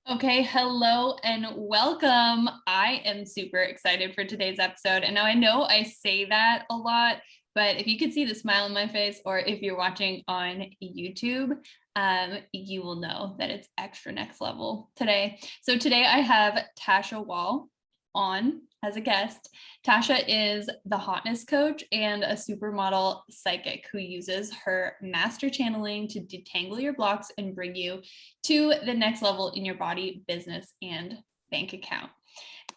Okay, hello and welcome. I am super excited for today's episode. And now I know I say that a lot, but if you could see the smile on my face, or if you're watching on YouTube, you will know that it's extra next level today. So today I have Tasha Wall on as a guest. Tasha is the Hotness coach and a supermodel psychic who uses her master channeling to detangle your blocks and bring you to the next level in your body, business, and bank account.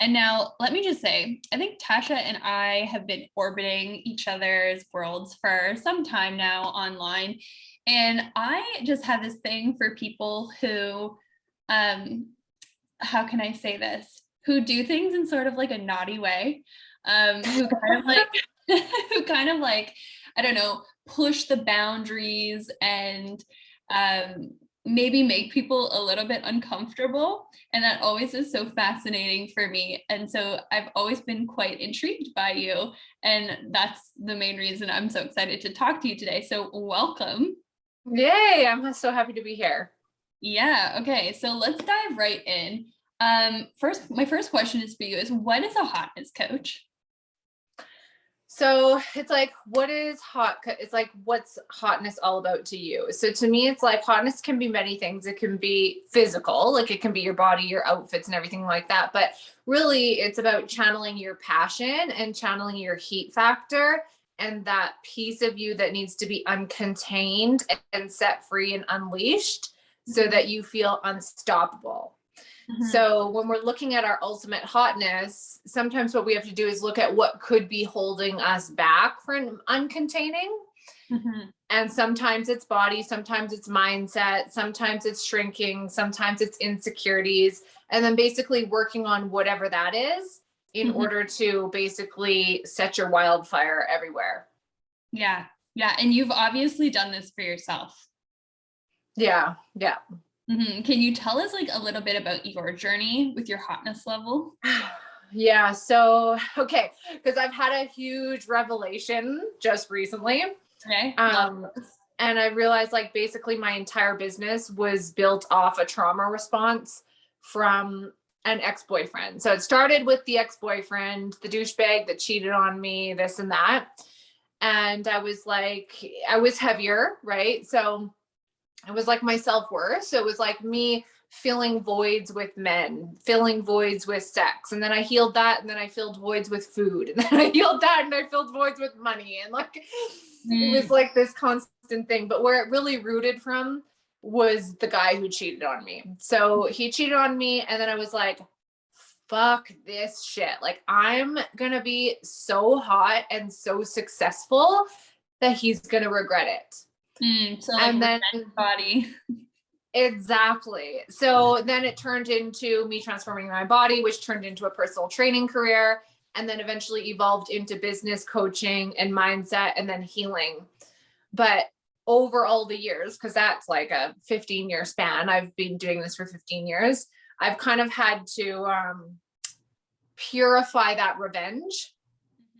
And now let me just say, I think Tasha and I have been orbiting each other's worlds for some time now online. And I just have this thing for people who, how can I say this? Who do things in sort of like a naughty way, who kind of like, I don't know, push the boundaries and maybe make people a little bit uncomfortable. And that always is so fascinating for me. And so I've always been quite intrigued by you. And that's the main reason I'm so excited to talk to you today. So welcome. Yay, I'm so happy to be here. Yeah, okay. So let's dive right in. My first question is for you is, what is a hotness coach? So it's like, what is hot? It's like, what's hotness all about to you? So to me, it's like hotness can be many things. It can be physical, like it can be your body, your outfits and everything like that. But really it's about channeling your passion and channeling your heat factor and that piece of you that needs to be uncontained and set free and unleashed so that you feel unstoppable. So when we're looking at our ultimate hotness, sometimes what we have to do is look at what could be holding us back from uncontaining. And sometimes it's body, sometimes it's mindset, sometimes it's shrinking, sometimes it's insecurities, and then basically working on whatever that is in order to basically set your wildfire everywhere. Yeah. And you've obviously done this for yourself. Yeah. Can you tell us like a little bit about your journey with your hotness level? Yeah. So, okay. Because I've had a huge revelation just recently. Okay. And I realized like basically my entire business was built off a trauma response from an ex-boyfriend. So it started with the ex-boyfriend, the douchebag that cheated on me, this and that. And I was heavier, right? So it was like my self-worth. So it was like me filling voids with men, filling voids with sex. And then I healed that. And then I filled voids with food. And then I healed that. And I filled voids with money. And like, it was like this constant thing. But where it really rooted from was the guy who cheated on me. So he cheated on me. And then I was like, fuck this shit. Like, I'm going to be so hot and so successful that he's going to regret it. So like, and then body. Exactly. So then it turned into me transforming my body, which turned into a personal training career, and then eventually evolved into business coaching and mindset and then healing. But over all the years, because that's like a 15-year span, I've been doing this for 15 years. I've kind of had to purify that revenge.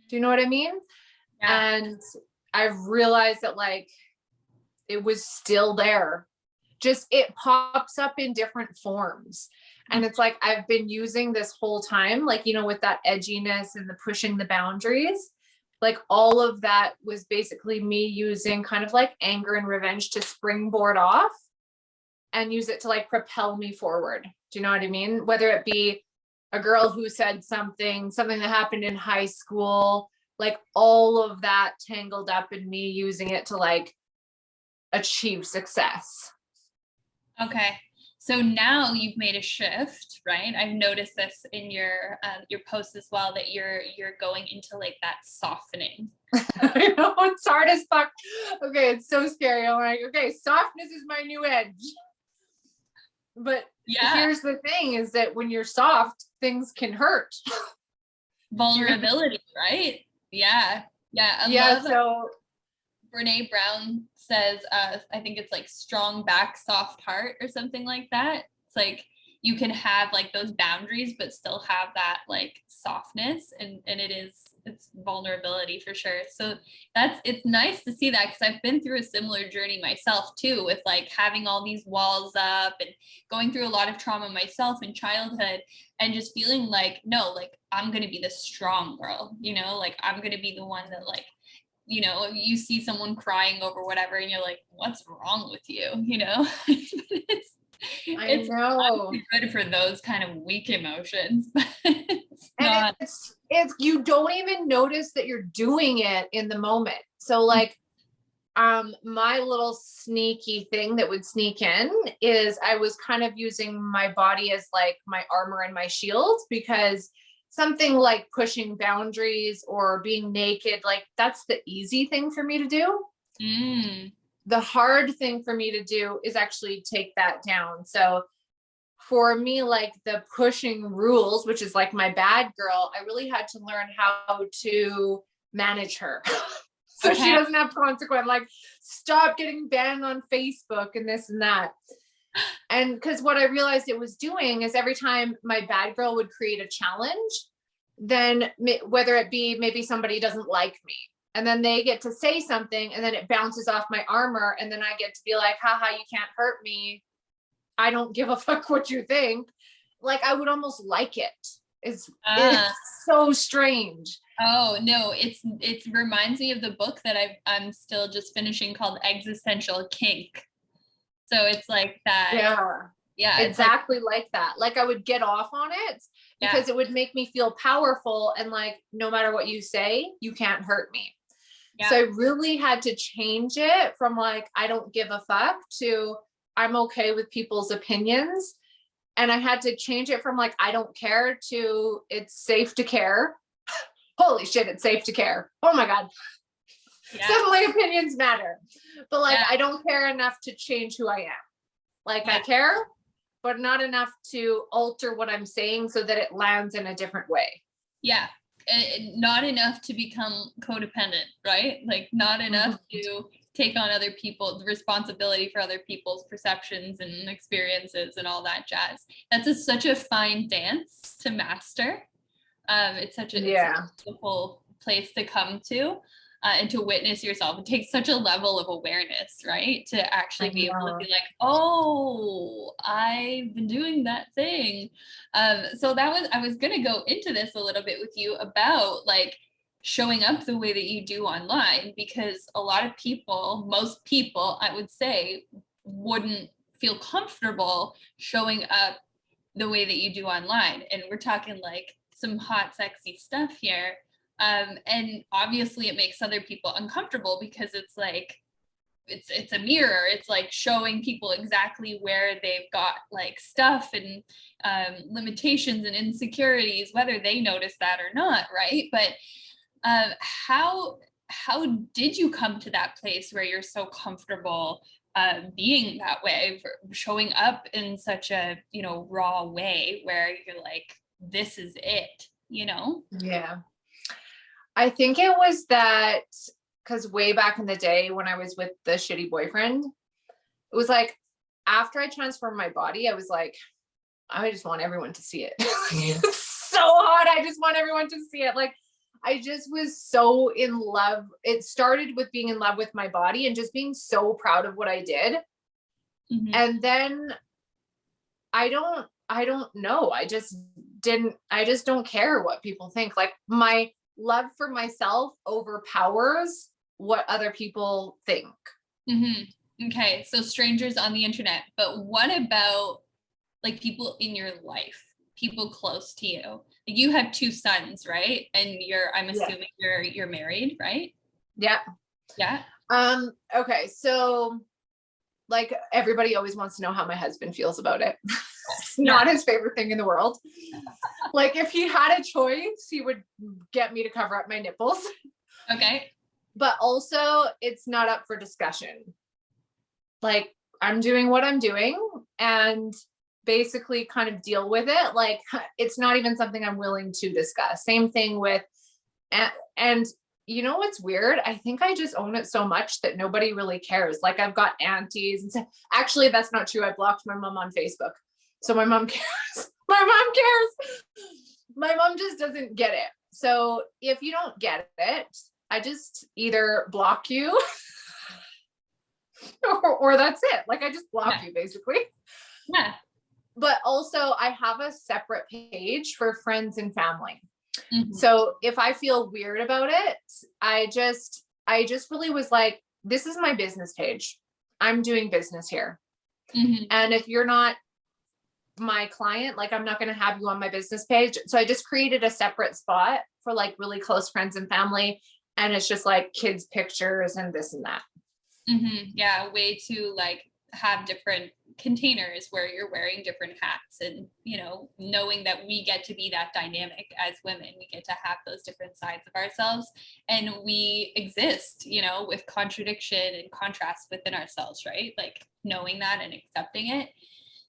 Do you know what I mean? Yeah. And I've realized that like, it was still there. Just it pops up in different forms. And it's like, I've been using this whole time, like, you know, with that edginess and the pushing the boundaries, like all of that was basically me using kind of like anger and revenge to springboard off and use it to like propel me forward. Do you know what I mean? Whether it be a girl who said something that happened in high school, like all of that tangled up in me using it to like achieve success. Okay. So now you've made a shift, right? I've noticed this in your posts as well, that you're going into like that softening. I know, it's hard as fuck. Okay, it's so scary. I'm like, okay, softness is my new edge. But yeah, here's the thing is that when you're soft, things can hurt. Vulnerability, right? Yeah. So Brene Brown says, I think it's like strong back, soft heart or something like that. It's like you can have like those boundaries, but still have that like softness. And it is it's vulnerability for sure. So it's nice to see that, because I've been through a similar journey myself too, with like having all these walls up and going through a lot of trauma myself in childhood, and just feeling like, no, like I'm going to be the strong girl, you know, like I'm going to be the one that, like, you know, you see someone crying over whatever and you're like, what's wrong with you? You know, it's know. good for those kind of weak emotions, but it's not. It's you don't even notice that you're doing it in the moment. So like, my little sneaky thing that would sneak in is I was kind of using my body as like my armor and my shield, because something like pushing boundaries or being naked, like that's the easy thing for me to do. The hard thing for me to do is actually take that down. So for me, like the pushing rules, which is like my bad girl, I really had to learn how to manage her. So she doesn't have consequence, like stop getting banned on Facebook and this and that. And because what I realized it was doing is every time my bad girl would create a challenge, then whether it be maybe somebody doesn't like me, and then they get to say something and then it bounces off my armor, and then I get to be like, haha, you can't hurt me. I don't give a fuck what you think. Like I would almost like it. It's so strange. Oh no, it reminds me of the book that I'm still just finishing called Existential Kink. So it's like that. Yeah, exactly like that. Like I would get off on it because it would make me feel powerful, and like no matter what you say, you can't hurt me. So I really had to change it from like I don't give a fuck to I'm okay with people's opinions. And I had to change it from like I don't care to it's safe to care. Holy shit, it's safe to care. Oh my God. Suddenly opinions matter. But like I don't care enough to change who I am. Like I care, but not enough to alter what I'm saying so that it lands in a different way. Yeah. Not enough to become codependent, right? Like not enough to take on other people, the responsibility for other people's perceptions and experiences and all that jazz. That's such a fine dance to master. It's such a beautiful place to come to and to witness yourself. It takes such a level of awareness, right? To actually be able to be like, oh, I've been doing that thing. So I was going to go into this a little bit with you about like showing up the way that you do online, because a lot of people, most people, I would say, wouldn't feel comfortable showing up the way that you do online. And we're talking like some hot, sexy stuff here. And obviously it makes other people uncomfortable because it's like, it's a mirror. It's like showing people exactly where they've got like stuff and limitations and insecurities, whether they notice that or not, right? But how did you come to that place where you're so comfortable being that way, showing up in such a, you know, raw way where you're like, this is it, you know? Yeah. I think it was that because way back in the day when I was with the shitty boyfriend, it was like after I transformed my body, I was like, I just want everyone to see it. It's so hot. I just want everyone to see it. Like I just was so in love. It started with being in love with my body and just being so proud of what I did. And then I don't know. I just don't care what people think. Like my love for myself overpowers what other people think. Okay. So strangers on the internet, but what about like people in your life, people close to you? Like you have 2 sons, right? And I'm assuming you're married, right? Yeah. Okay. So like everybody always wants to know how my husband feels about it. It's not his favorite thing in the world. Like if he had a choice, he would get me to cover up my nipples. Okay. But also it's not up for discussion. Like I'm doing what I'm doing and basically kind of deal with it. Like it's not even something I'm willing to discuss. Same thing with, and you know what's weird? I think I just own it so much that nobody really cares. Like I've got aunties and actually that's not true. I blocked my mom on Facebook. So my mom cares. My mom cares. My mom just doesn't get it. So if you don't get it, I just either block you or that's it. Like I just block you basically. Yeah. But also I have a separate page for friends and family. Mm-hmm. So if I feel weird about it, I just really was like, this is my business page. I'm doing business here. Mm-hmm. And if you're not my client, like I'm not going to have you on my business page. So I just created a separate spot for like really close friends and family. And it's just like kids pictures and this and that. Mm-hmm. Yeah. A way to like have different containers where you're wearing different hats, and knowing that we get to be that dynamic as women. We get to have those different sides of ourselves, and we exist with contradiction and contrast within ourselves, right? Like knowing that and accepting it.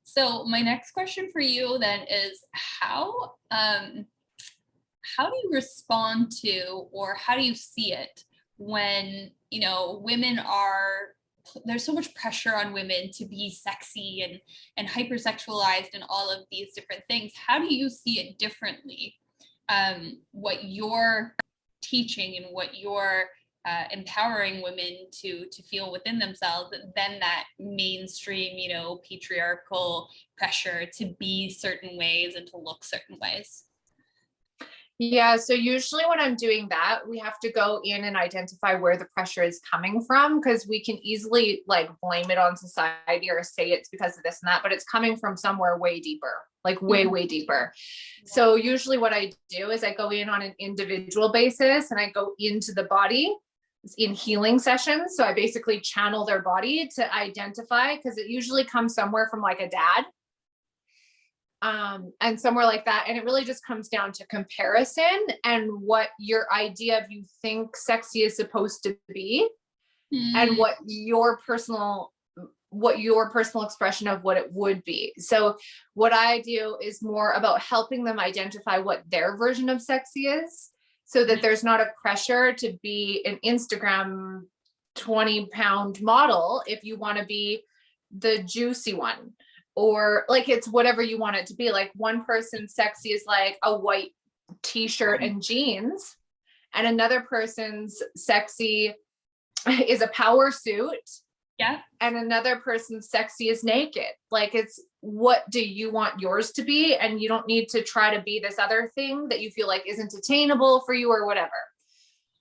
So my next question for you then is how do you respond to, or how do you see it when women are, there's so much pressure on women to be sexy and hypersexualized and all of these different things? How do you see it differently? What you're teaching and what you're empowering women to feel within themselves than that mainstream, patriarchal pressure to be certain ways and to look certain ways? Yeah. So usually when I'm doing that, we have to go in and identify where the pressure is coming from, because we can easily like blame it on society or say it's because of this and that, but it's coming from somewhere way deeper, like way, way deeper. So usually what I do is I go in on an individual basis and I go into the body in healing sessions. So I basically channel their body to identify, because it usually comes somewhere from like a dad. And somewhere like that. And it really just comes down to comparison and what your idea of you think sexy is supposed to be, and what your personal expression of what it would be. So what I do is more about helping them identify what their version of sexy is, so that there's not a pressure to be an Instagram 20-pound model if you want to be the juicy one. Or like, it's whatever you want it to be. Like one person's sexy is like a white t-shirt and jeans, and another person's sexy is a power suit. Yeah. And another person's sexy is naked. Like, it's what do you want yours to be? And you don't need to try to be this other thing that you feel like isn't attainable for you or whatever.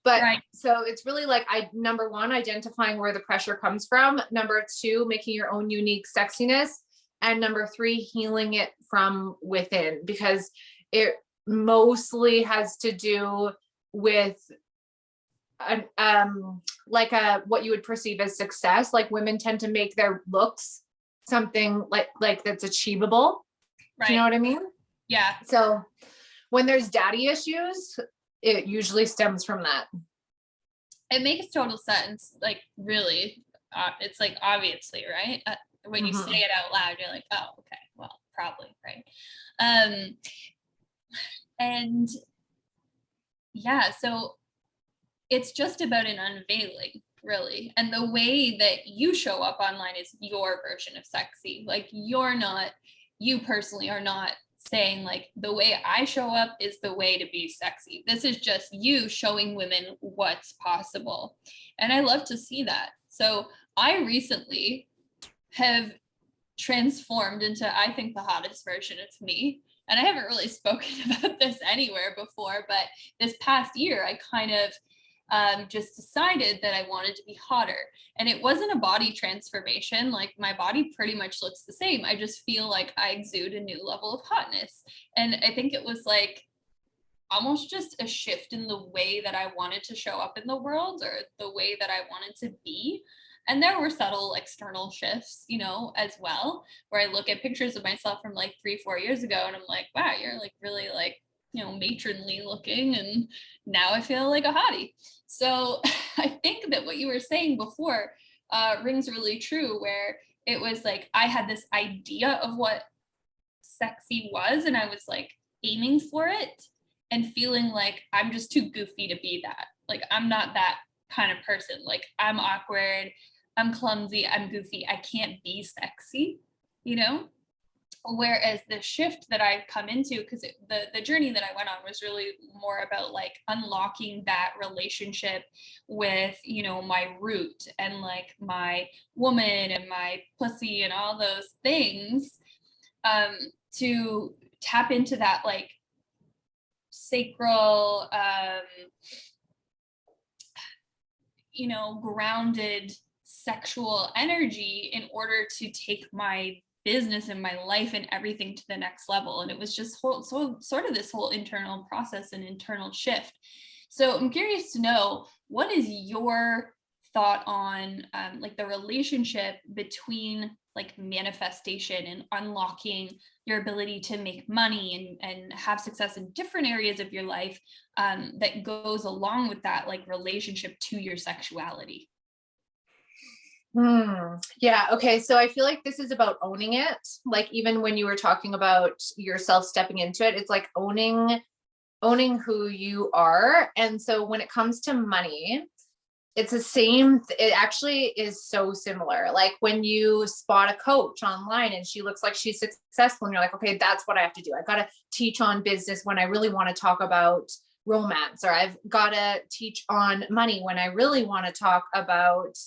But right. So it's really like, number one, identifying where the pressure comes from. Number two, making your own unique sexiness. And number three, healing it from within, because it mostly has to do with what you would perceive as success. Like women tend to make their looks something like that's achievable. Right. Do you know what I mean? Yeah. So when there's daddy issues, it usually stems from that. It makes total sense. Like really, it's like obviously, right? When you say it out loud, you're like, oh, okay, well, probably, right? And yeah, so it's just about an unveiling, really. And the way that you show up online is your version of sexy. Like you personally are not saying like, the way I show up is the way to be sexy. This is just you showing women what's possible. And I love to see that. So I recently have transformed into, I think, the hottest version of me. And I haven't really spoken about this anywhere before, but this past year, I kind of just decided that I wanted to be hotter. And it wasn't a body transformation. Like my body pretty much looks the same. I just feel like I exude a new level of hotness. And I think it was like almost just a shift in the way that I wanted to show up in the world, or the way that I wanted to be. And there were subtle external shifts, as well, where I look at pictures of myself from like 3-4 years ago and I'm like, wow, you're like really like, matronly looking. And now I feel like a hottie. So I think that what you were saying before rings really true, where it was like, I had this idea of what sexy was, and I was like aiming for it and feeling like I'm just too goofy to be that. Like, I'm not that kind of person. Like, I'm awkward, I'm clumsy, I'm goofy, I can't be sexy, Whereas the shift that I've come into, because the journey that I went on was really more about like unlocking that relationship with, you know, my root and like my woman and my pussy and all those things, to tap into that like sacral, you know, grounded sexual energy in order to take my business and my life and everything to the next level. And it was just sort of this whole internal process and internal shift. So I'm curious to know, what is your thought on like the relationship between like manifestation and unlocking your ability to make money and have success in different areas of your life, that goes along with that like relationship to your sexuality? Yeah. Okay. So I feel like this is about owning it. Like, even when you were talking about yourself stepping into it, it's like owning who you are. And so when it comes to money, it's the same. It actually is so similar. Like when you spot a coach online and she looks like she's successful and you're like, okay, that's what I have to do. I got to teach on business when I really want to talk about romance, or I've got to teach on money when I really want to talk about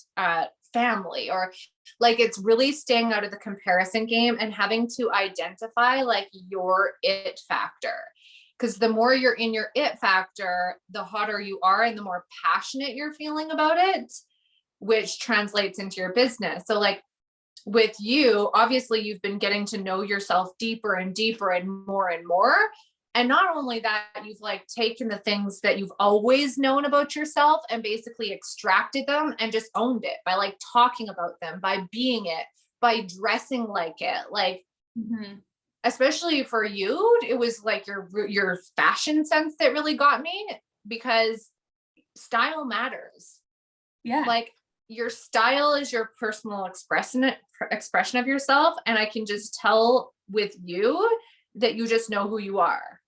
family, or like, it's really staying out of the comparison game and having to identify like your it factor. Because the more you're in your it factor, the hotter you are and the more passionate you're feeling about it, which translates into your business. So like with you, obviously you've been getting to know yourself deeper and deeper and more and more. And not only that, you've like taken the things that you've always known about yourself and basically extracted them and just owned it by like talking about them, by being it, by dressing like it. Like, especially for you, it was like your fashion sense that really got me, because style matters. Yeah. Like, your style is your personal expression of yourself. And I can just tell with you that you just know who you are.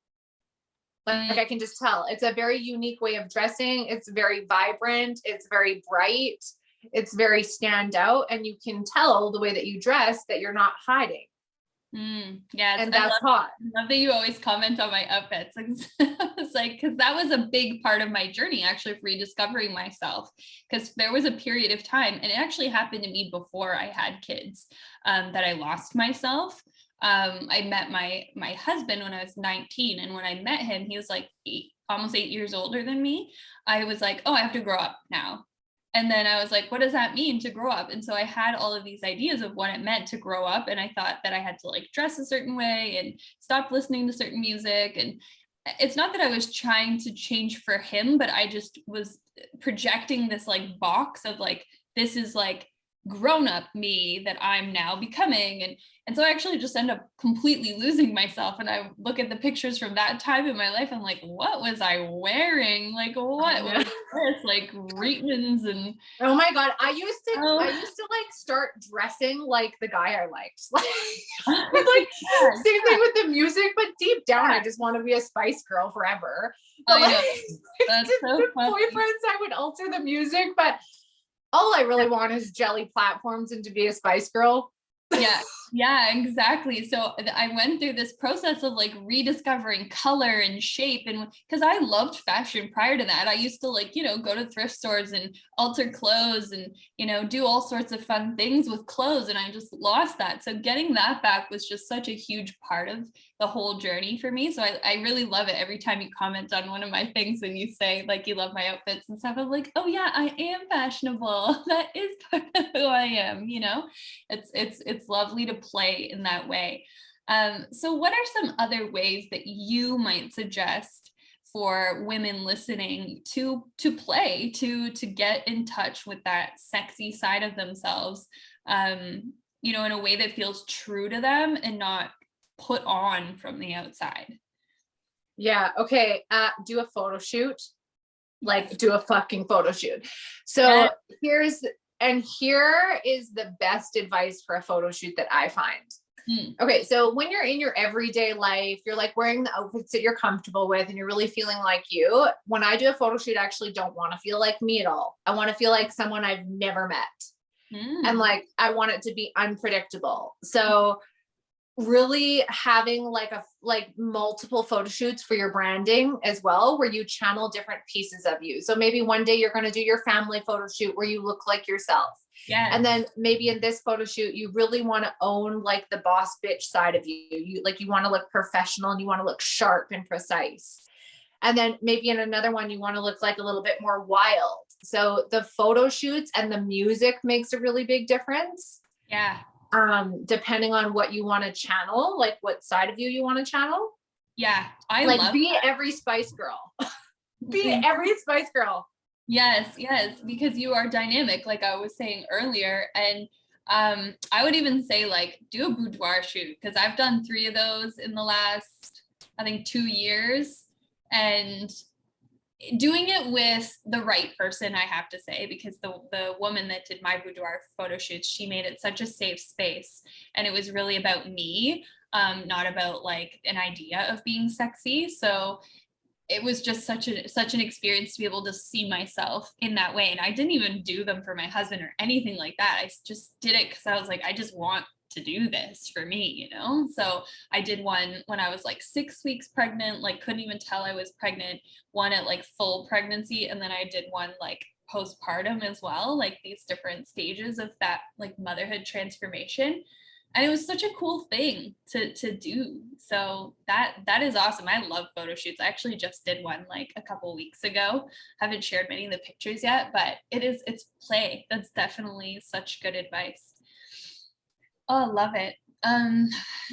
Like I can just tell it's a very unique way of dressing. It's very vibrant. It's very bright. It's very stand out. And you can tell the way that you dress that you're not hiding. Yes, and that's hot. I love that you always comment on my outfits. It's like, because that was a big part of my journey, actually, of rediscovering myself. Because there was a period of time, and it actually happened to me before I had kids, that I lost myself. I met my husband when I was 19, and when I met him, he was like almost 8 years older than me. I was like, oh, I have to grow up now. And then I was like, what does that mean to grow up? And so I had all of these ideas of what it meant to grow up. And I thought that I had to like dress a certain way and stop listening to certain music. And it's not that I was trying to change for him, but I just was projecting this like box of like, this is like grown up me that I'm now becoming. And so I actually just end up completely losing myself. And I look at the pictures from that time in my life. I'm like, what was I wearing? Like, what was this? Like Reitmans and oh my God. I used to like start dressing like the guy I liked. Like same thing with the music, but deep down I just want to be a Spice Girl forever. But I know. That's so funny. Boyfriends, I would alter the music, but all I really want is jelly platforms and to be a Spice Girl. Yeah, exactly. So I went through this process of like rediscovering color and shape, and because I loved fashion prior to that, I used to like, go to thrift stores and alter clothes and, do all sorts of fun things with clothes. And I just lost that. So getting that back was just such a huge part of the whole journey for me. So I really love it every time you comment on one of my things and you say like you love my outfits and stuff. I'm like, oh yeah, I am fashionable. That is part of who I am. It's lovely to play in that way. So what are some other ways that you might suggest for women listening to play, to get in touch with that sexy side of themselves, in a way that feels true to them and not put on from the outside? Yeah. Okay. Do a photo shoot. Like, do a fucking photo shoot. So here is the best advice for a photo shoot that I find. Okay. So when you're in your everyday life, you're like wearing the outfits that you're comfortable with and you're really feeling like you. When I do a photo shoot, I actually don't want to feel like me at all. I want to feel like someone I've never met. And like, I want it to be unpredictable. So really having like multiple photo shoots for your branding as well, where you channel different pieces of you. So maybe one day you're going to do your family photo shoot where you look like yourself. Yeah. And then maybe in this photo shoot, you really want to own like the boss bitch side of you. You want to look professional and you want to look sharp and precise. And then maybe in another one, you want to look like a little bit more wild. So the photo shoots and the music makes a really big difference. Yeah. Depending on what you want to channel, like what side of you want to channel. Yeah. I like love be that. every Spice Girl. Be every Spice Girl. Yes, because you are dynamic, like I was saying earlier. And I would even say like do a boudoir shoot, because I've done 3 of those in the last, I think, 2 years. And doing it with the right person, I have to say, because the woman that did my boudoir photo shoots, she made it such a safe space, and it was really about me, not about like an idea of being sexy. So it was just such an experience to be able to see myself in that way. And I didn't even do them for my husband or anything like that. I just did it because I was like, I just want to do this for me, you know? So I did one when I was like 6 weeks pregnant, like couldn't even tell I was pregnant, one at like full pregnancy. And then I did one like postpartum as well, like these different stages of that like motherhood transformation. And it was such a cool thing to do. So that is awesome. I love photo shoots. I actually just did one like a couple weeks ago. Haven't shared many of the pictures yet, but it's play. That's definitely such good advice. Oh, love it.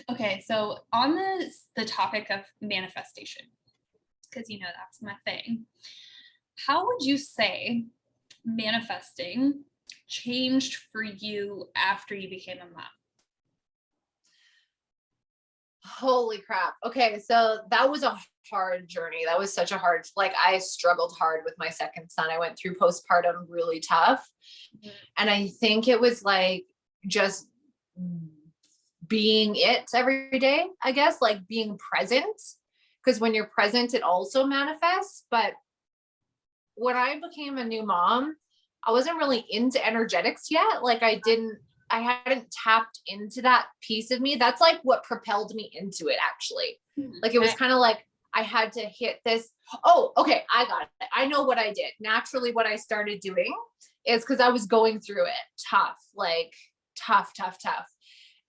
Okay, so on the topic of manifestation, because you know that's my thing. How would you say manifesting changed for you after you became a mom? Holy crap. Okay, so that was a hard journey. That was such a hard, like I struggled hard with my second son. I went through postpartum really tough. Mm-hmm. And I think it was like just being it every day, I guess, like being present. Because when you're present, it also manifests. But when I became a new mom, I wasn't really into energetics yet. Like I hadn't tapped into that piece of me. That's like what propelled me into it, actually. Like it was kind of like I had to hit this. Oh, okay. I got it. I know what I did. Naturally, what I started doing is because I was going through it tough, like tough.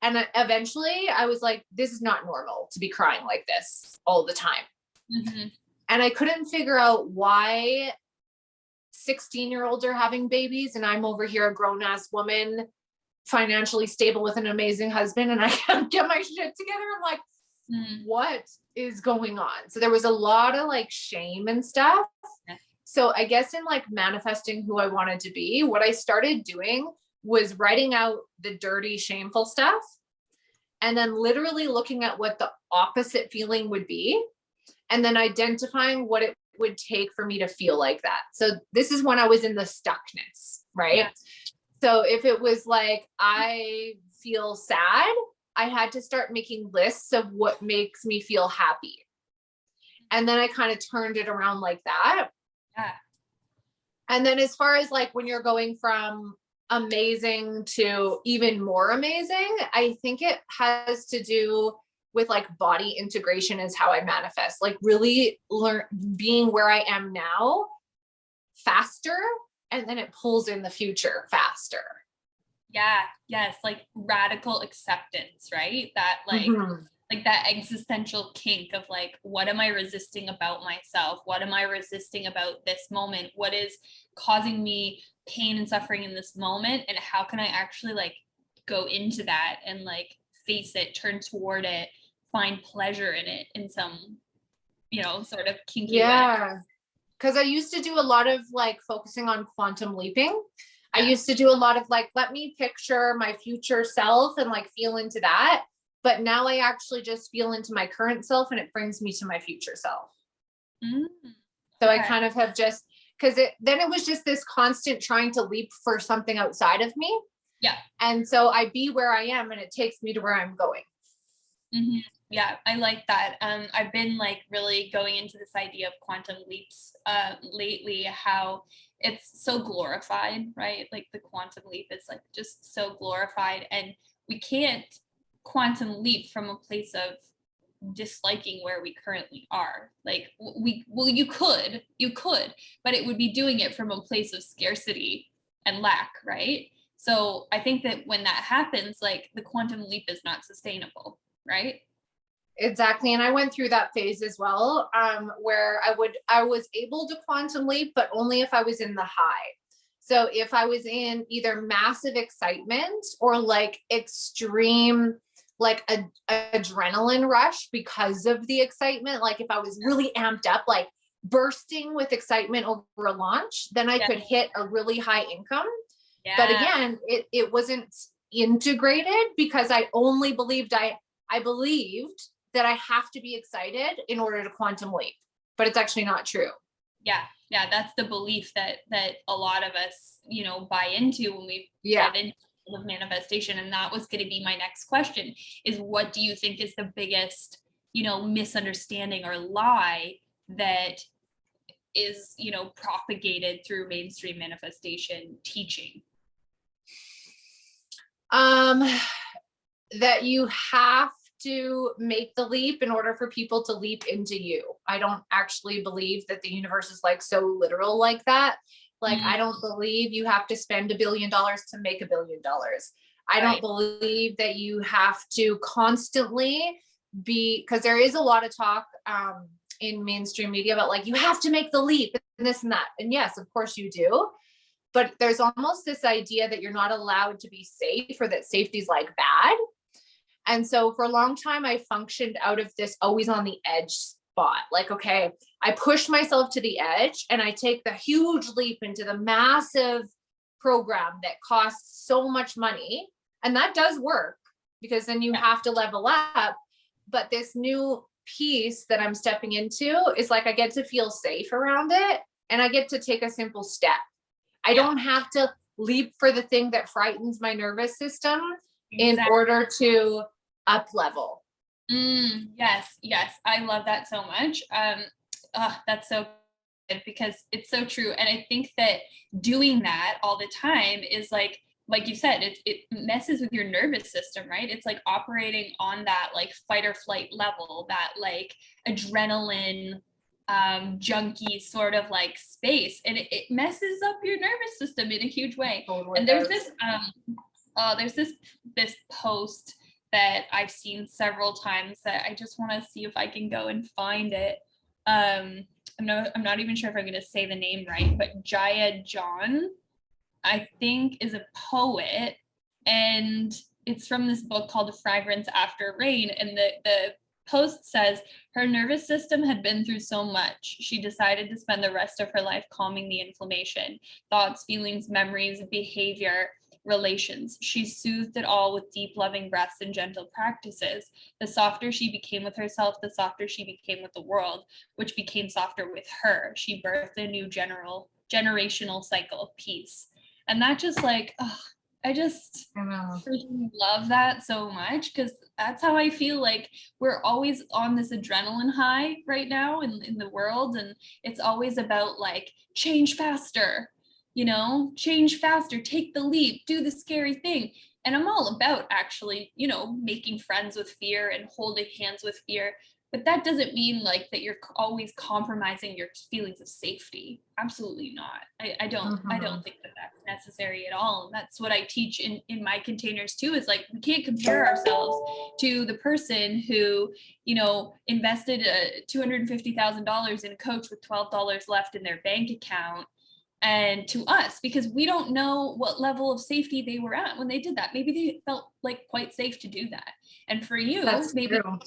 And eventually I was like, this is not normal to be crying like this all the time. Mm-hmm. And I couldn't figure out why 16-year-olds are having babies and I'm over here a grown ass woman, financially stable with an amazing husband, and I can't get my shit together. I'm like, what is going on? So there was a lot of like shame and stuff. So I guess in like manifesting who I wanted to be, what I started doing was writing out the dirty, shameful stuff and then literally looking at what the opposite feeling would be and then identifying what it would take for me to feel like that. So this is when I was in the stuckness, right? Yeah. So if it was like, I feel sad, I had to start making lists of what makes me feel happy. And then I kind of turned it around like that. Yeah. And then as far as like when you're going from amazing to even more amazing, I think it has to do with like body integration is how I manifest, like really being where I am now faster. And then it pulls in the future faster. Yeah. Yes. Like radical acceptance, right? That like, like that existential kink of like, what am I resisting about myself? What am I resisting about this moment? What is causing me pain and suffering in this moment? And how can I actually like go into that and like face it, turn toward it, find pleasure in it in some, you know, sort of kinky way. Because I used to do a lot of like focusing on quantum leaping. I used to do a lot of like, let me picture my future self and like feel into that. But now I actually just feel into my current self and it brings me to my future self. So I kind of have just, because then it was just this constant trying to leap for something outside of me. Yeah. And so I be where I am and it takes me to where I'm going. Mm-hmm. Yeah, I like that. I've been like really going into this idea of quantum leaps lately, how it's so glorified, right? Like the quantum leap is like just so glorified and we can't quantum leap from a place of disliking where we currently are. Like you could, but it would be doing it from a place of scarcity and lack, right? So I think that when that happens, like the quantum leap is not sustainable, right? Exactly. And I went through that phase as well, where I was able to quantum leap, but only if I was in the high. So if I was in either massive excitement or like extreme, like adrenaline rush because of the excitement, like if I was really amped up, like bursting with excitement over a launch, then I could hit a really high income. Yeah. But again, it wasn't integrated because I only believed I believed that I have to be excited in order to quantum leap, but it's actually not true. Yeah. That's the belief that a lot of us, buy into when we get into the manifestation. And that was going to be my next question is, what do you think is the biggest, misunderstanding or lie that is, propagated through mainstream manifestation teaching? That you have to make the leap in order for people to leap into you. I don't actually believe that the universe is like so literal like that. Like, I don't believe you have to spend $1 billion to make $1 billion. I don't believe that you have to constantly be, because there is a lot of talk in mainstream media about like, you have to make the leap and this and that. And yes, of course you do. But there's almost this idea that you're not allowed to be safe, or that safety is like bad. And so for a long time, I functioned out of this always on the edge spot. Like, okay, I push myself to the edge and I take the huge leap into the massive program that costs so much money. And that does work because then you have to level up. But this new piece that I'm stepping into is like, I get to feel safe around it and I get to take a simple step. I don't have to leap for the thing that frightens my nervous system in order to up level. Yes. I love that so much. That's so good because it's so true. And I think that doing that all the time is like you said, it messes with your nervous system, right? It's like operating on that like fight or flight level, that like adrenaline junkie sort of like space, and it messes up your nervous system in a huge way. Totally. And there's this post that I've seen several times that I just want to see if I can go and find it. I'm not even sure if I'm going to say the name right, but Jaya John, I think, is a poet, and it's from this book called Fragrance After Rain. And the post says her nervous system had been through so much. She decided to spend the rest of her life calming the inflammation, thoughts, feelings, memories, behavior, relations. She soothed it all with deep, loving breaths and gentle practices. The softer she became with herself, the softer she became with the world, which became softer with her. She birthed a new generational cycle of peace. And that just like, I just freaking love that so much, because that's how I feel like we're always on this adrenaline high right now in the world. And it's always about like, change faster, change faster, take the leap, do the scary thing. And I'm all about actually, making friends with fear and holding hands with fear. But that doesn't mean like that you're always compromising your feelings of safety. Absolutely not. I don't think that that's necessary at all. And that's what I teach in my containers too, is like, we can't compare ourselves to the person who, invested $250,000 in a coach with $12 left in their bank account, and to us, because we don't know what level of safety they were at when they did that. Maybe they felt like quite safe to do that. And for you, that's maybe true.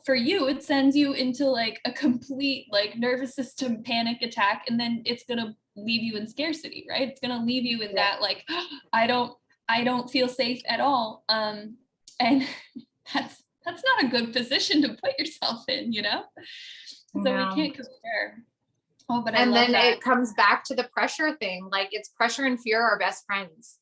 For you, it sends you into like a complete like nervous system panic attack, and then it's going to leave you in scarcity, right? It's going to leave you in that like, I don't feel safe at all. And that's not a good position to put yourself in, So we can't compare. Oh, but and then it comes back to the pressure thing. Like, it's pressure and fear are best friends.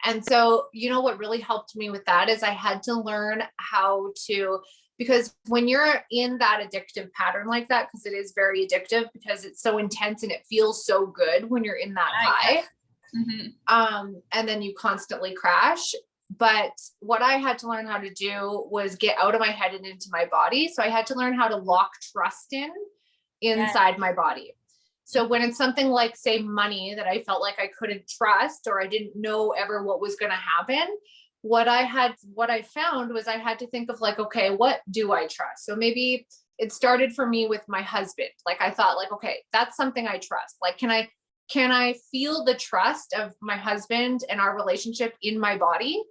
And so, what really helped me with that is I had to learn how to, because when you're in that addictive pattern like that, because it is very addictive because it's so intense and it feels so good when you're in that high, and then you constantly crash. But what I had to learn how to do was get out of my head and into my body. So I had to learn how to lock trust inside my body. So when it's something like, say, money that I felt like I couldn't trust, or I didn't know ever what was going to happen, what I found was I had to think of like, okay, what do I trust? So maybe it started for me with my husband. Like I thought like, okay, that's something I trust. Like, can I feel the trust of my husband and our relationship in my body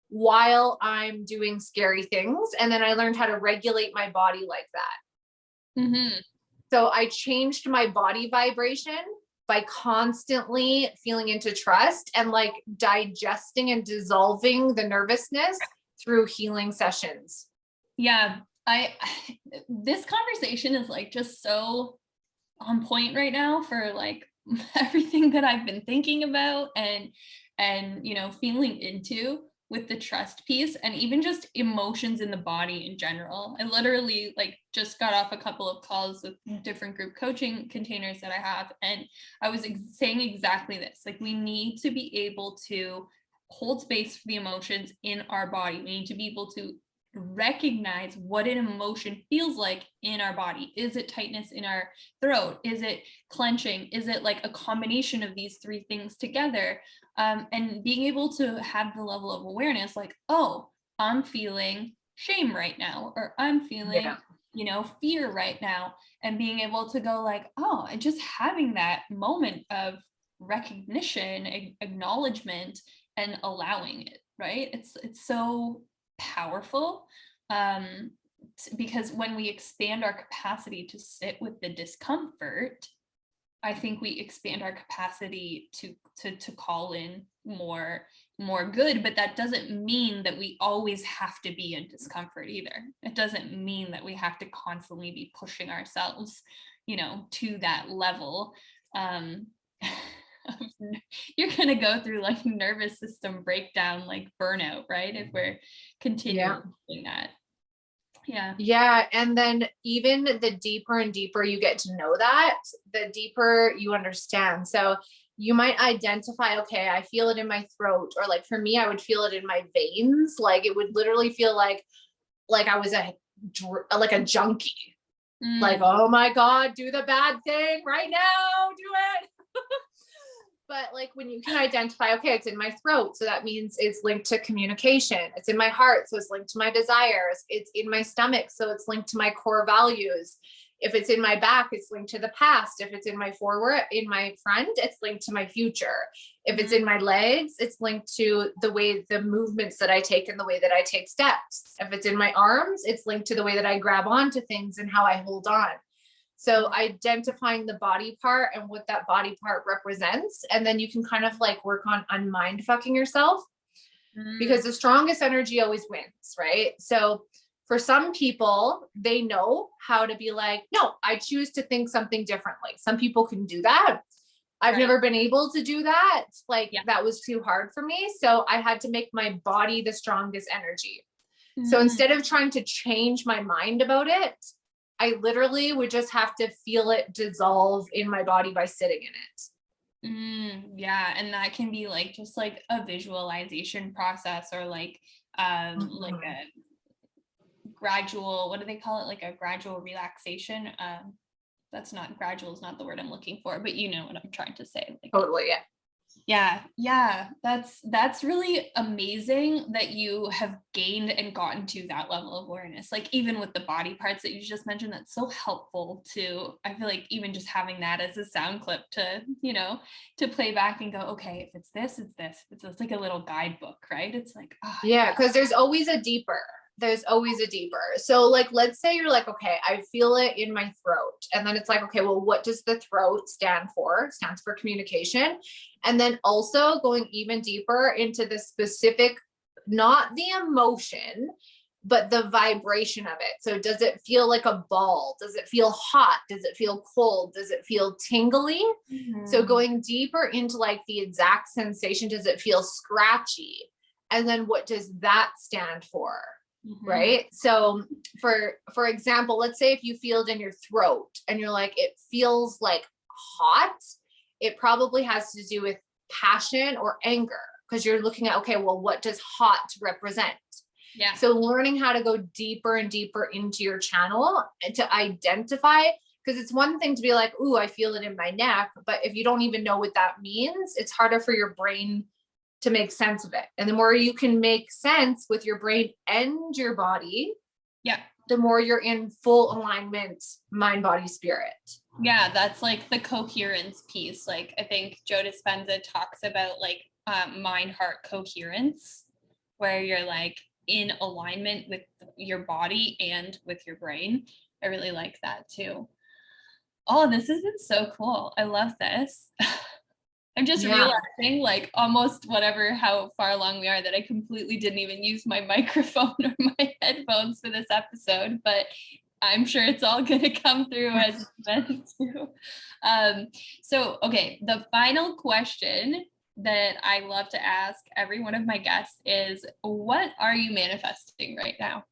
while I'm doing scary things? And then I learned how to regulate my body like that. Mm-hmm. So I changed my body vibration by constantly feeling into trust and like digesting and dissolving the nervousness through healing sessions. Yeah. This conversation is like just so on point right now for like everything that I've been thinking about and you know, feeling into with the trust piece, and even just emotions in the body in general. I literally like just got off a couple of calls with different group coaching containers that I have, and I was saying exactly this. Like, we need to be able to hold space for the emotions in our body. We need to be able to recognize what an emotion feels like in our body. Is it tightness in our throat? Is it clenching? Is it like a combination of these three things together? And being able to have the level of awareness, like, oh, I'm feeling shame right now, or I'm feeling, you know, fear right now, and being able to go like, oh, and just having that moment of recognition, acknowledgement, and allowing it, right? It's so powerful, because when we expand our capacity to sit with the discomfort, I think we expand our capacity to call in more good. But that doesn't mean that we always have to be in discomfort either. It doesn't mean that we have to constantly be pushing ourselves, you know, to that level. You're gonna go through like nervous system breakdown, like burnout, right? If we're continuing doing that. Yeah. And then even the deeper and deeper you get to know that, the deeper you understand. So you might identify, okay, I feel it in my throat, or like for me, I would feel it in my veins. Like it would literally feel like I was like a junkie. Like, oh my God, do the bad thing right now, do it. But like when you can identify, okay, it's in my throat, so that means it's linked to communication. It's in my heart, so it's linked to my desires. It's in my stomach, so it's linked to my core values. If it's in my back, it's linked to the past. If it's in my front, it's linked to my future. If it's in my legs, it's linked to the movements that I take and the way that I take steps. If it's in my arms, it's linked to the way that I grab onto things and how I hold on. So identifying the body part and what that body part represents, and then you can kind of like work on unmind fucking yourself, because the strongest energy always wins, right? So for some people, they know how to be like, no, I choose to think something differently. Some people can do that. I've never been able to do that. Like that was too hard for me. So I had to make my body the strongest energy. So instead of trying to change my mind about it, I literally would just have to feel it dissolve in my body by sitting in it. Yeah. And that can be like, just like a visualization process, or like like a gradual, what do they call it? Like a gradual relaxation. That's not, gradual is not the word I'm looking for, but you know what I'm trying to say. Like, totally. Yeah. That's really amazing that you have gained and gotten to that level of awareness. Like even with the body parts that you just mentioned, that's so helpful to, I feel like even just having that as a sound clip to, you know, to play back and go, okay, if it's this, it's this. It's like a little guidebook, right? It's like, because there's always a deeper. So like, let's say you're like, okay, I feel it in my throat. And then it's like, okay, well, what does the throat stand for? It stands for communication. And then also going even deeper into the specific, not the emotion, but the vibration of it. So does it feel like a ball? Does it feel hot? Does it feel cold? Does it feel tingly? So going deeper into like the exact sensation, does it feel scratchy? And then what does that stand for? Right. So for example, let's say if you feel it in your throat and you're like, it feels like hot, it probably has to do with passion or anger, because you're looking at, okay, well, what does hot represent? Yeah. So learning how to go deeper and deeper into your channel and to identify, because it's one thing to be like, ooh, I feel it in my neck. But if you don't even know what that means, it's harder for your brain to make sense of it. And the more you can make sense with your brain and your body, yeah, the more you're in full alignment, mind, body, spirit. Yeah, that's like the coherence piece. Like I think Joe Dispenza talks about like mind heart coherence, where you're like in alignment with your body and with your brain. I really like that too. Oh, this has been so cool. I love this. I'm just realizing, like, almost how far along we are, that I completely didn't even use my microphone or my headphones for this episode, but I'm sure it's all going to come through as it's meant to. So, okay, the final question that I love to ask every one of my guests is, what are you manifesting right now?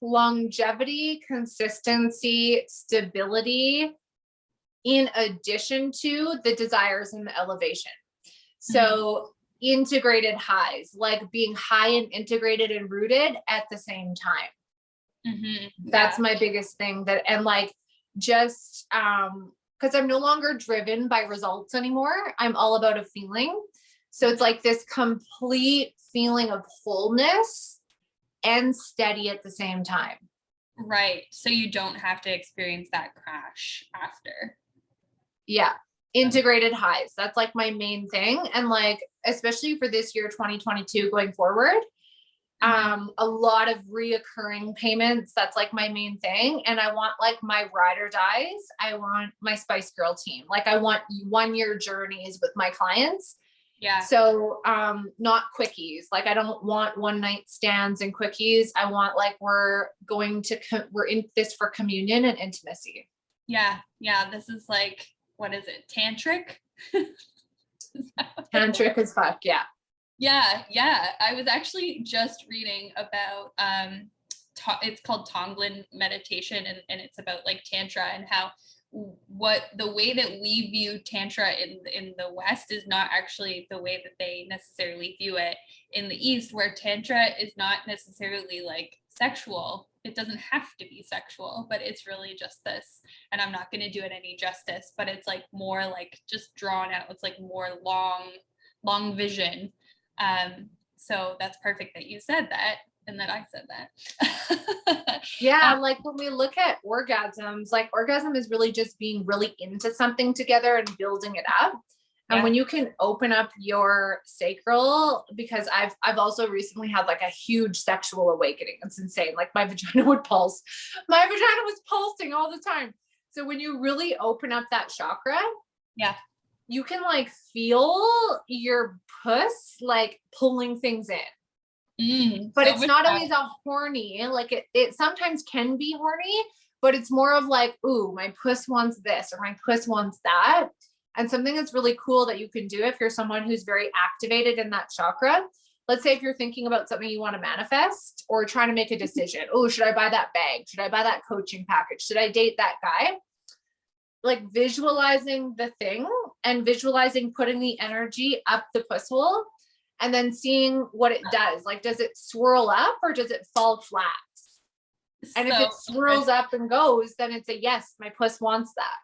Longevity, consistency, stability, in addition to the desires and the elevation. So integrated highs, like being high and integrated and rooted at the same time. That's my biggest thing. That, and like, just because I'm no longer driven by results anymore. I'm all about a feeling. So it's like this complete feeling of wholeness and steady at the same time. Right. So you don't have to experience that crash after. Yeah. Integrated highs. That's like my main thing. And like, especially for this year, 2022 going forward, a lot of reoccurring payments. That's like my main thing. And I want like my ride or dies. I want my Spice Girl team. Like I want 1 year journeys with my clients. Yeah. So, not quickies. Like I don't want one night stands and quickies. I want like, we're in this for communion and intimacy. Yeah. Yeah. This is like, what is it? Tantric? Tantric as fuck. Yeah. Yeah. I was actually just reading about, it's called Tonglen meditation, and it's about like Tantra, and how the way that we view Tantra in the West is not actually the way that they necessarily view it in the East, where Tantra is not necessarily like sexual. It doesn't have to be sexual, but it's really just this, and I'm not going to do it any justice, but it's like more like just drawn out. It's like more long vision. So that's perfect that you said that and that I said that. Yeah, like when we look at orgasms, like orgasm is really just being really into something together and building it up. And when you can open up your sacral, because I've also recently had like a huge sexual awakening. It's insane. Like my vagina would pulse. My vagina was pulsing all the time. So when you really open up that chakra, you can like feel your puss like pulling things in. But it's not always a horny, like it sometimes can be horny, but it's more of like, ooh, my puss wants this or my puss wants that. And something that's really cool that you can do if you're someone who's very activated in that chakra. Let's say if you're thinking about something you want to manifest or trying to make a decision. Oh, should I buy that bag? Should I buy that coaching package? Should I date that guy? Like visualizing the thing and visualizing putting the energy up the puss hole and then seeing what it does. Like, does it swirl up or does it fall flat? And if it swirls up and goes, then it's a yes, my puss wants that.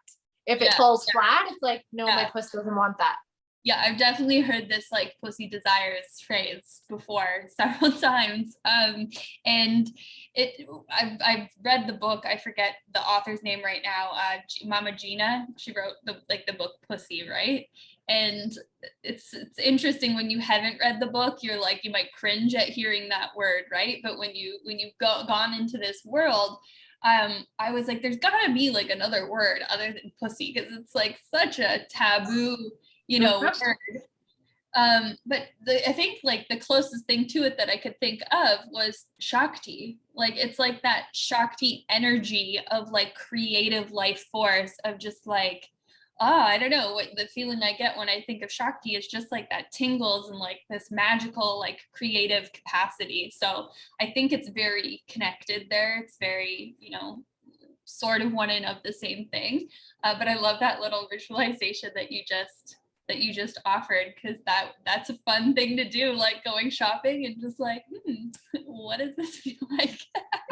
If it falls flat, it's like, no, my puss doesn't want that. Yeah, I've definitely heard this like pussy desires phrase before several times. And I've read the book. I forget the author's name right now. Mama Gina. She wrote the book Pussy, right? And it's interesting when you haven't read the book, you might cringe at hearing that word, right? But when you've gone into this world, I was like, there's gotta be like another word other than pussy, because it's like such a taboo, word. But I think like the closest thing to it that I could think of was Shakti. Like it's like that Shakti energy of like creative life force of just like, I don't know what the feeling I get when I think of Shakti is, just like that tingles and like this magical, like creative capacity. So I think it's very connected there. It's very, sort of one and of the same thing. But I love that little visualization that you just that you just offered, because that's a fun thing to do, like going shopping and just like, what does this feel like?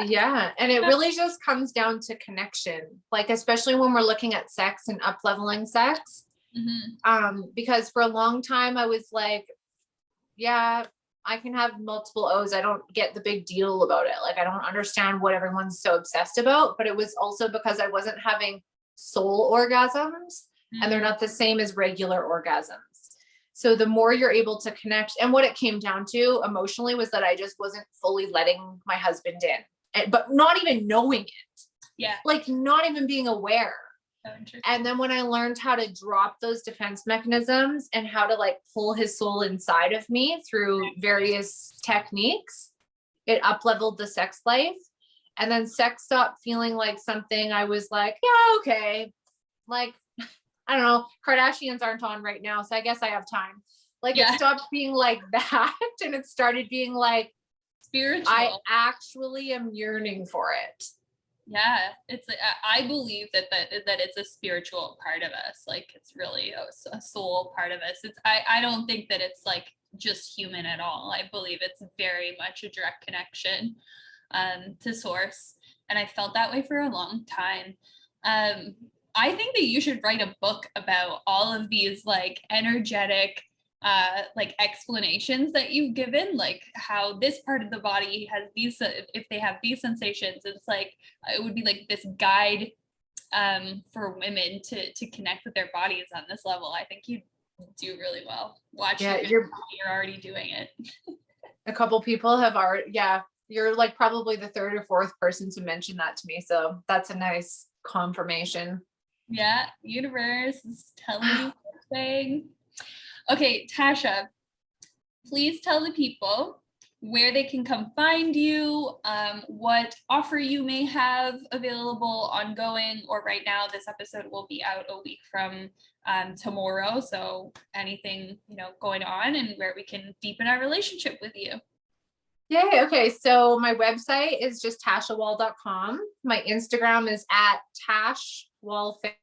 Yeah. And it really just comes down to connection, like, especially when we're looking at sex and up leveling sex. Because for a long time I was like, yeah, I can have multiple O's. I don't get the big deal about it. Like, I don't understand what everyone's so obsessed about, but it was also because I wasn't having soul orgasms, and they're not the same as regular orgasms. So the more you're able to connect, and what it came down to emotionally was that I just wasn't fully letting my husband in, but not even knowing it. Yeah. Like, not even being aware. So interesting. And then when I learned how to drop those defense mechanisms and how to like pull his soul inside of me through various techniques, it up-leveled the sex life. And then sex stopped feeling like something I was like, yeah, okay. Like, I don't know, Kardashians aren't on right now, so I guess I have time. Like, it stopped being like that, and it started being like spiritual. I actually am yearning for it. Yeah, it's I believe that it's a spiritual part of us. Like, it's really a soul part of us. I don't think that it's like just human at all. I believe it's very much a direct connection to source, and I felt that way for a long time. I think that you should write a book about all of these like energetic like explanations that you've given, like how this part of the body has these, if they have these sensations. It's like, it would be like this guide for women to connect with their bodies on this level. I think you do really well. Watch, you're already doing it. A couple people have already, you're like probably the third or fourth person to mention that to me, so that's a nice confirmation. Yeah, universe is telling you something. Okay, Tasha, please tell the people where they can come find you, what offer you may have available ongoing, or right now. This episode will be out a week from tomorrow, so anything, going on, and where we can deepen our relationship with you. Yay. Okay. So my website is just tashawall.com. My Instagram is at tashwallfit.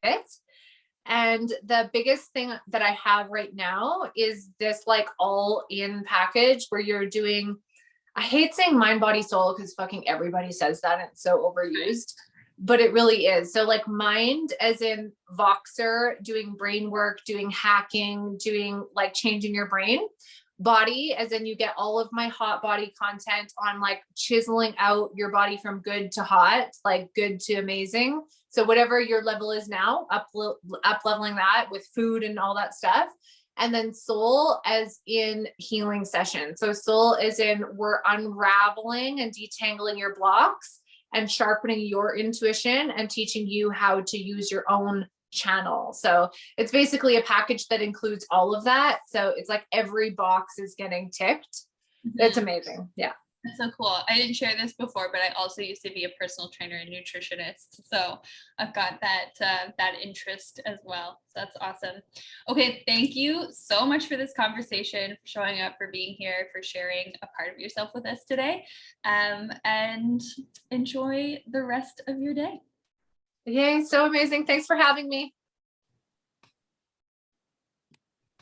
And the biggest thing that I have right now is this like all in package where you're doing, I hate saying mind, body, soul, because fucking everybody says that and it's so overused, but it really is. So like mind as in Voxer, doing brain work, doing hacking, doing like changing your brain. Body as in you get all of my hot body content on like chiseling out your body from good to hot, like good to amazing. So whatever your level is now, up leveling that with food and all that stuff. And then soul as in healing session. So soul as in we're unraveling and detangling your blocks and sharpening your intuition and teaching you how to use your own channel. So it's basically a package that includes all of that. So it's like every box is getting ticked. It's amazing. Yeah. That's so cool. I didn't share this before, but I also used to be a personal trainer and nutritionist. So I've got that interest as well. So that's awesome. Okay. Thank you so much for this conversation, for showing up, for being here, for sharing a part of yourself with us today. And enjoy the rest of your day. Yay. So amazing. Thanks for having me.